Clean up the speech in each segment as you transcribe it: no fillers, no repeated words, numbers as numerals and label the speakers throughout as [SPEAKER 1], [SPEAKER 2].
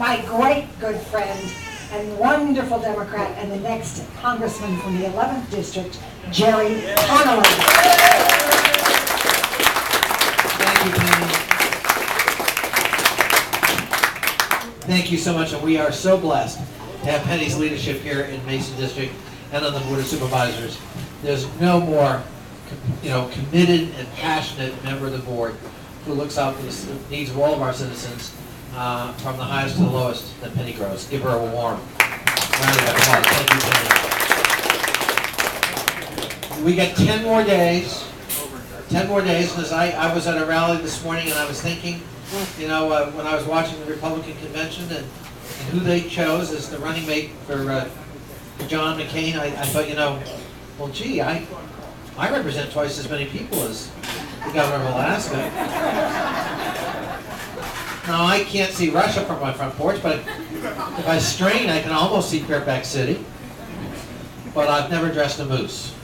[SPEAKER 1] my great good friend and wonderful Democrat and the next congressman from the 11th District, Gerry Connolly.
[SPEAKER 2] Thank you, Kaine. Thank you so much, and we are so blessed to have Penny's leadership here in Mason District and on the Board of Supervisors. There's no more, committed and passionate member of the board who looks out for the needs of all of our citizens, from the highest to the lowest, than Penny Gross. Give her a warm round of applause. Thank you, Penny. We got 10 more days. 10 more days, because I was at a rally this morning and I was thinking, when I was watching the Republican convention and who they chose as the running mate for John McCain, I thought, well, gee, I represent twice as many people as the governor of Alaska. Now, I can't see Russia from my front porch, but if I strain, I can almost see Fairfax City. But I've never dressed a moose.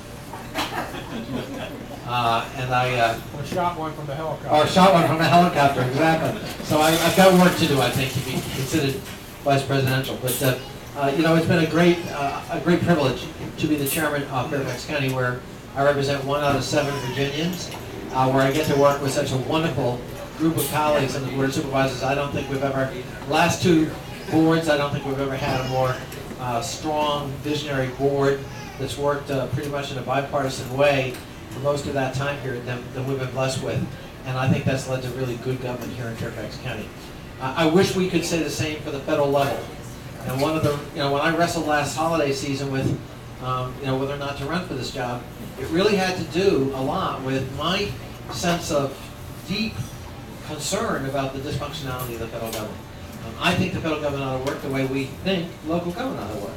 [SPEAKER 2] And
[SPEAKER 3] or shot one from the helicopter.
[SPEAKER 2] Or shot one from a helicopter, exactly. So I've got work to do, I think, to be considered vice presidential. But it's been a great privilege to be the chairman of Fairfax County, where I represent 1 out of 7 Virginians, where I get to work with such a wonderful group of colleagues on the Board of Supervisors. I don't think we've ever, last 2 boards, I don't think we've ever had a more strong, visionary board that's worked pretty much in a bipartisan way for most of that time period than we've been blessed with. And I think that's led to really good government here in Fairfax County. I wish we could say the same for the federal level. And one of the, when I wrestled last holiday season with, whether or not to run for this job, it really had to do a lot with my sense of deep concern about the dysfunctionality of the federal government. I think the federal government ought to work the way we think local government ought to work.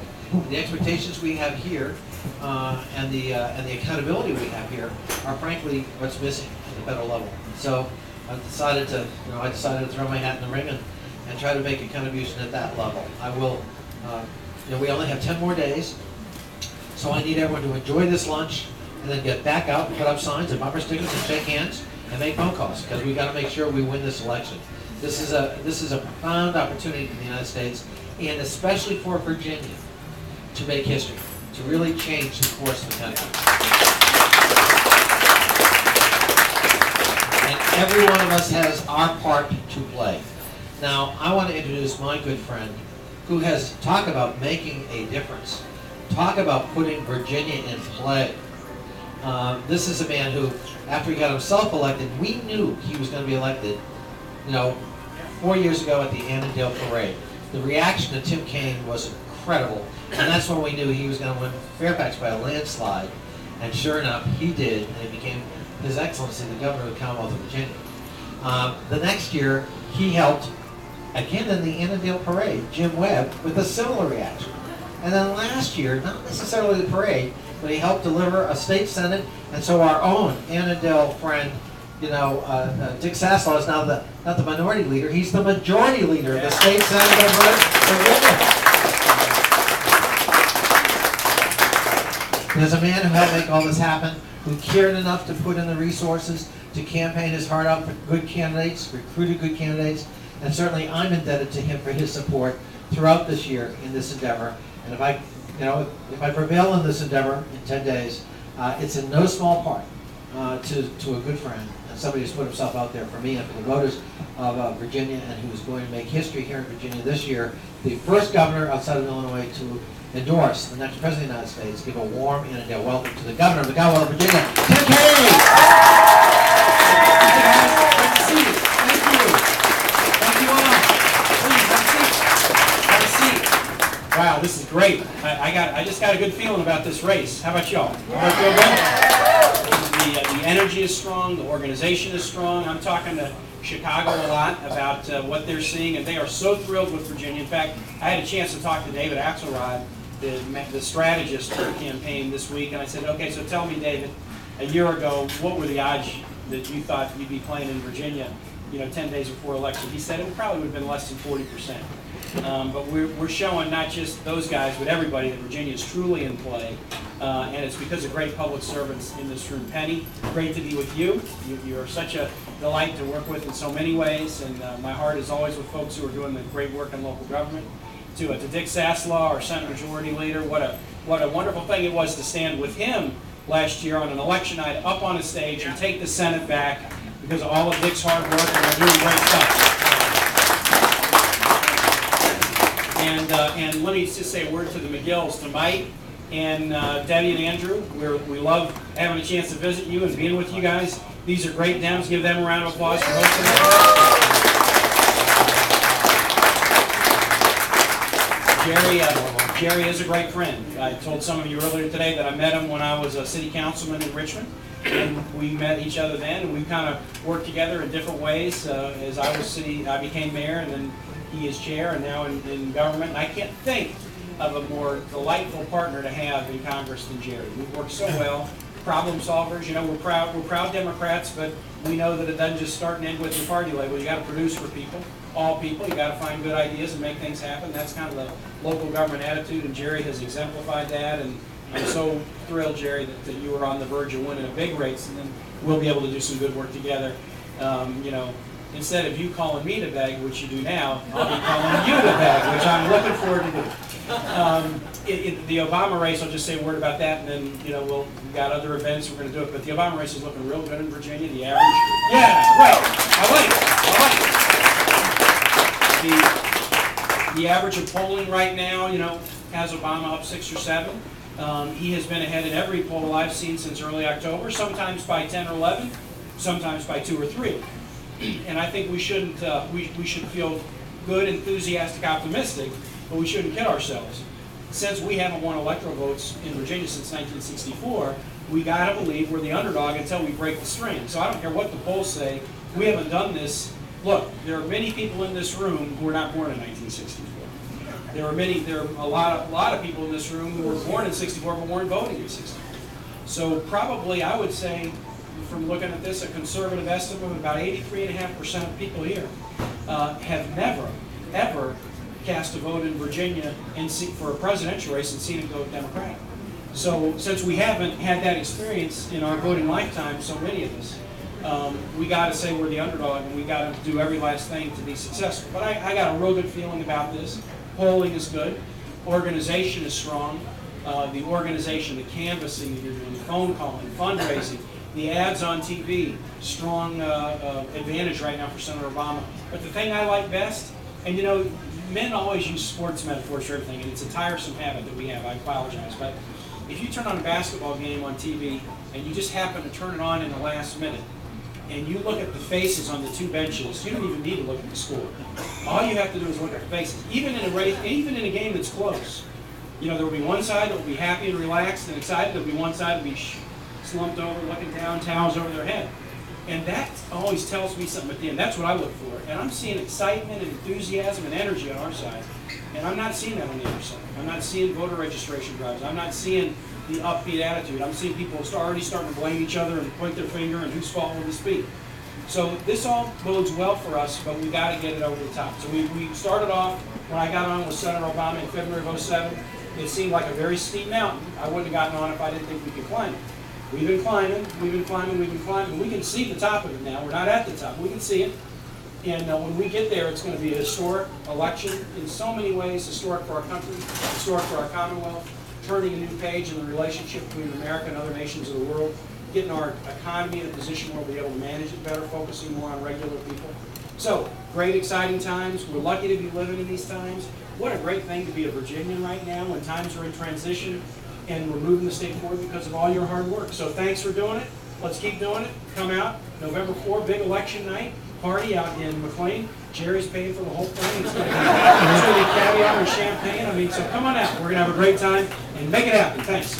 [SPEAKER 2] The expectations we have here and the accountability we have here are frankly what's missing at the federal level. So I decided to throw my hat in the ring and try to make a contribution at that level. I will. We only have 10 more days, so I need everyone to enjoy this lunch and then get back out and put up signs and bumper stickers and shake hands and make phone calls, because we got to make sure we win this election. This is a profound opportunity for the United States, and especially for Virginia, to make history, to really change the course of the country. And every one of us has our part to play. Now, I want to introduce my good friend who has talked about making a difference, talk about putting Virginia in play. This is a man who, after he got himself elected, we knew he was going to be elected, 4 years ago at the Annandale parade. The reaction to Tim Kaine was incredible, and that's when we knew he was going to win Fairfax by a landslide. And sure enough, he did, and he became His Excellency, the Governor of the Commonwealth of Virginia. The next year, he helped, again in the Annandale parade, Jim Webb, with a similar reaction. And then last year, not necessarily the parade, but he helped deliver a state senate, and so our own Annandale friend, Dick Sasslaw is now not the minority leader, he's the majority leader of the state senate of Virginia. There's a man who helped make all this happen, who cared enough to put in the resources to campaign his heart out for good candidates, recruited good candidates, and certainly I'm indebted to him for his support throughout this year in this endeavor. And if I prevail in this endeavor in 10 days, it's in no small part to a good friend and somebody who's put himself out there for me and for the voters of Virginia, and who's going to make history here in Virginia this year, the first governor outside of Illinois to endorse the next president of the United States. Give a warm and a welcome to the governor of the Commonwealth of Virginia, Tim Kaine. Good to see you. Thank you. Thank you all. Please, have a seat.
[SPEAKER 3] Wow, this is great. I just got a good feeling about this race. How about y'all? Everybody feel good? The energy is strong. The organization is strong. I'm talking to Chicago a lot about what they're seeing, and they are so thrilled with Virginia. In fact, I had a chance to talk to David Axelrod, the strategist for the campaign this week, and I said, okay, so tell me, David, a year ago, what were the odds that you thought you'd be playing in Virginia, 10 days before election? He said it probably would have been less than 40%. But we're showing not just those guys, but everybody, that Virginia is truly in play. And it's because of great public servants in this room. Penny, great to be with you. You are such a delight to work with in so many ways, and my heart is always with folks who are doing the great work in local government. To Dick Saslaw, our Senate Majority Leader, what a wonderful thing it was to stand with him last year on an election night up on a stage and take the Senate back because of all of Dick's hard work, and they're doing great stuff. And let me just say a word to the McGills, to Mike and Debbie and Andrew. We love having a chance to visit you and being with you guys. These are great Dems. Give them a round of applause for hosting us. Gerry is a great friend. I told some of you earlier today that I met him when I was a city councilman in Richmond, and we met each other then, and we kind of worked together in different ways. As I became mayor, and then he is chair, and now in government. And I can't think of a more delightful partner to have in Congress than Gerry. We've worked so well. Problem solvers, you know, we're proud Democrats, but we know that it doesn't just start and end with your party label. You got to produce for people, all people. You got to find good ideas and make things happen. That's kind of the local government attitude, and Gerry has exemplified that. And I'm so thrilled, Gerry, that you were on the verge of winning a big race, and then we'll be able to do some good work together. You know, instead of you calling me to beg, which you do now, I'll be calling you to beg, which I'm looking forward to doing. The Obama race, I'll just say a word about that, and then, you know, we've got other events, we're going to do it, but the Obama race is looking real good in Virginia. The average, yeah, right, I like it. The average of polling right now, you know, has Obama up 6 or 7. He has been ahead in every poll I've seen since early October, sometimes by 10 or 11, sometimes by 2 or 3. And I think we shouldn't, we should feel good, enthusiastic, optimistic, but we shouldn't kid ourselves. Since we haven't won electoral votes in Virginia since 1964, we gotta believe we're the underdog until we break the string. So I don't care what the polls say, we haven't done this. Look, there are many people in this room who were not born in 1964. There are a lot of people in this room who were born in 64 but weren't voting in 64. So probably I would say, from looking at this, a conservative estimate of about 83.5% of people here have never, ever cast a vote in Virginia for a presidential race and seen it go Democratic. So since we haven't had that experience in our voting lifetime, so many of us, we got to say we're the underdog, and we got to do every last thing to be successful. But I got a real good feeling about this. Polling is good. Organization is strong. The organization, the canvassing that you're doing, the phone calling, fundraising, the ads on TV, strong advantage right now for Senator Obama. But the thing I like best, and you know, men always use sports metaphors for everything, and it's a tiresome habit that we have, I apologize, but if you turn on a basketball game on TV and you just happen to turn it on in the last minute, and you look at the faces on the two benches, you don't even need to look at the score. All you have to do is look at the faces. Even in a game that's close, you know, there will be one side that will be happy and relaxed and excited, there will be one side that will be slumped over, looking down, towels over their head. And that always tells me something at the end. That's what I look for. And I'm seeing excitement and enthusiasm and energy on our side. And I'm not seeing that on the other side. I'm not seeing voter registration drives. I'm not seeing the upbeat attitude. I'm seeing people already starting to blame each other and point their finger and whose fault will this be. So this all bodes well for us, but we got to get it over the top. So we started off, when I got on with Senator Obama in February of 07, it seemed like a very steep mountain. I wouldn't have gotten on if I didn't think we could climb it. We've been climbing, we've been climbing, we've been climbing. We can see the top of it now. We're not at the top. We can see it. And when we get there, it's going to be a historic election in so many ways, historic for our country, historic for our Commonwealth, turning a new page in the relationship between America and other nations of the world, getting our economy in a position where we'll be able to manage it better, focusing more on regular people. So, great, exciting times. We're lucky to be living in these times. What a great thing to be a Virginian right now when times are in transition and we're moving the state forward because of all your hard work. So thanks for doing it. Let's keep doing it. Come out, November 4, big election night, party out in McLean. Gerry's paying for the whole thing. It's going to be caviar and champagne. I mean, so come on out. We're going to have a great time and make it happen. Thanks.